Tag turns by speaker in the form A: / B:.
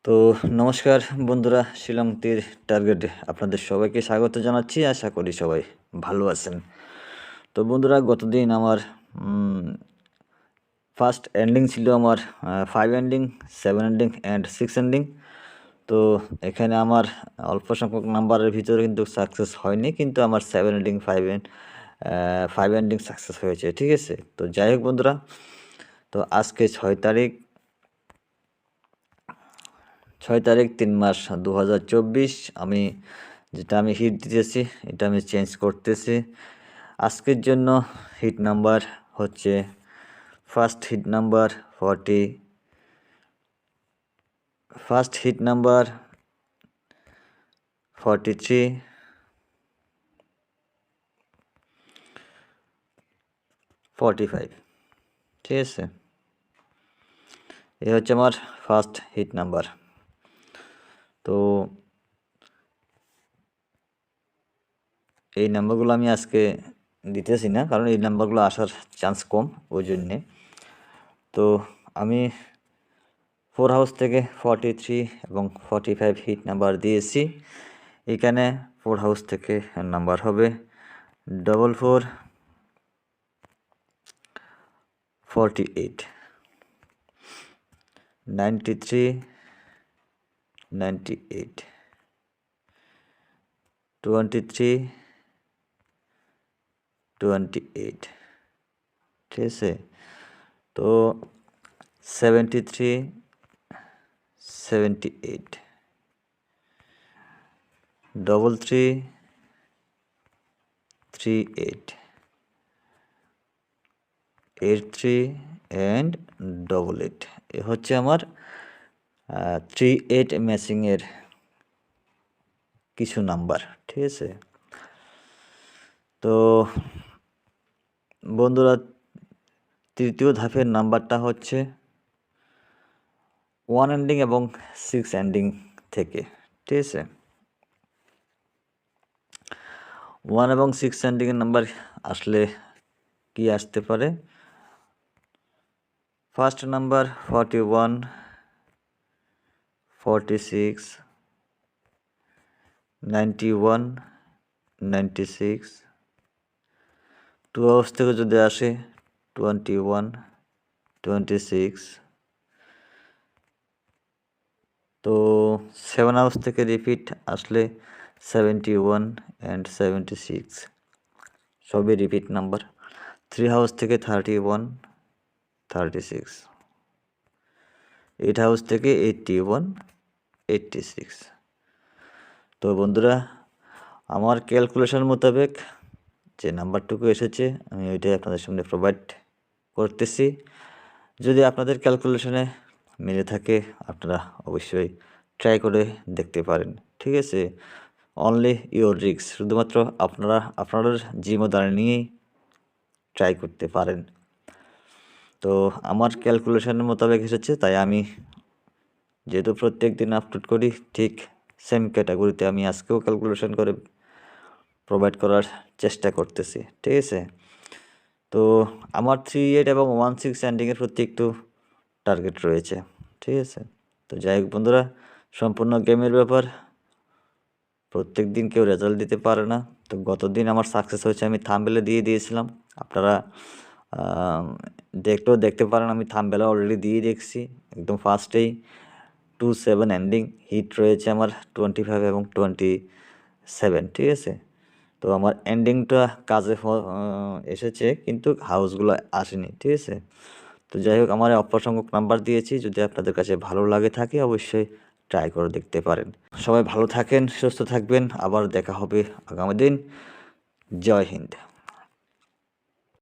A: তো নমস্কার বন্ধুরা, শিলং তীর টার্গেটে আপনাদের সবাইকে স্বাগত জানাচ্ছি। আশা করি সবাই ভালো আছেন। তো বন্ধুরা, গতদিন আমার ফার্স্ট এন্ডিং ছিল আমার 5 এন্ডিং, 7 এন্ডিং অ্যান্ড 6 এন্ডিং। তো এখানে আমার অল্প সংখ্যক নাম্বারের ভিতরে কিন্তু সাকসেস হয়নি, কিন্তু আমার 7 এন্ডিং 5 এন্ডিং সাকসেস হয়েছে। ঠিক আছে, তো যাই হোক বন্ধুরা, তো আজকে 6 তারিখ 3 মাস 2024। আমি হিট দিতেছি, এটা আমি চেঞ্জ করতেছি। আজকের জন্য হিট নাম্বার হচ্ছে ফার্স্ট হিট নাম্বার 43, 45। ঠিক আছে, এ হচ্ছে আমার ফার্স্ট হিট নাম্বার। তো এই নাম্বারগুলো আমি আজকে দিতেছি না, কারণ এই নাম্বারগুলো আসার চান্স কম, ওই জন্যে। তো আমি 4 হাউস থেকে 43 এবং 45 হিট নাম্বার দিয়েছি। এখানে 4 হাউস থেকে নাম্বার হবে 44, 48, 93, 98, 23, 28। ঠিক আছে, তো 73, 78, 33, 38, 83 অ্যান্ড 88। এ হচ্ছে আমার 38 ম্যাচিংয়ের কিছু নাম্বার। ঠিক আছে, তো বন্ধুরা, তৃতীয় ধাপের নাম্বারটা হচ্ছে 1 এন্ডিং এবং 6 এন্ডিং থেকে। ঠিক আছে, 1 এবং 6 এন্ডিংয়ের নাম্বার আসলে কি আসতে পারে? First number 41, 46, 91, 96। 2 হাউস থেকে যদি আসে 21, 26। তো 7 হাউস থেকে রিপিট আসলে 71 অ্যান্ড 76, সবই রিপিট নাম্বার। 3 হাউস থেকে 31, 36। 8 হাউস থেকে 81, 86। তো বন্ধুরা, আমার ক্যালকুলেশন মোতাবেক যে নাম্বারটুকু এসেছে আমি ওইটাই আপনাদের সামনে প্রোভাইড করতেছি। যদি আপনাদের ক্যালকুলেশনে মিলে থাকে আপনারা অবশ্যই ট্রাই করে দেখতে পারেন। ঠিক আছে, অনলি ইওর রিস্ক, শুধুমাত্র আপনাদের জিম্মেদারি নিয়েই ট্রাই করতে পারেন। তো আমার ক্যালকুলেশনের মোতাবেক এসেছে, তাই আমি যেহেতু প্রত্যেক দিন আপলোড করি, ঠিক সেম ক্যাটাগরিতে আমি আজকেও ক্যালকুলেশন করে প্রোভাইড করার চেষ্টা করতেছি। ঠিক আছে, তো আমার 38 এবং 16 এন্ডিংয়ের প্রতি একটু টার্গেট রয়েছে। ঠিক আছে, তো যাই হোক বন্ধুরা, সম্পূর্ণ গেমের ব্যাপার, প্রত্যেক দিন কেউ রেজাল্ট দিতে পারে না। তো গতদিন আমার সাকসেস হয়েছে, আমি থাম্বনেলে দিয়ে দিয়েছিলাম, আপনারা দেখতে পারেন। আমি থাম্বনেলে অলরেডি দিয়ে দেখছি, একদম ফার্স্টেই 27 এন্ডিং হিট রয়েছে আমার 25 এবং 27। ঠিক আছে, তো আমার এন্ডিংটা কাজে এসেছে, কিন্তু হাউসগুলো আসেনি। ঠিক আছে, তো যাই হোক, আমার অসংখ্য নাম্বার দিয়েছি, যদি আপনাদের কাছে ভালো লাগে থাকে অবশ্যই ট্রাই করে দেখতে পারেন। সবাই ভালো থাকেন, সুস্থ থাকবেন, আবার দেখা হবে আগামী দিন। জয় হিন্দ।